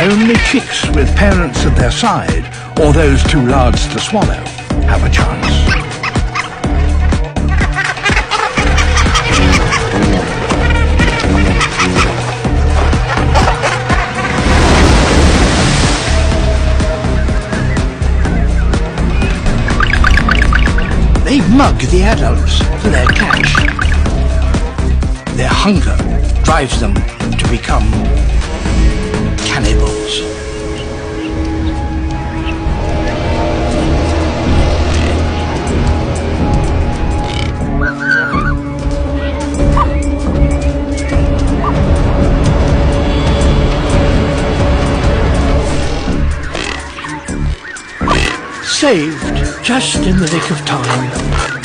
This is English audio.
Only chicks with parents at their side, or those too large to swallow, have a chance. They mug the adults for their catch. Their hunger drives them to become cannibals. Saved just in the nick of time.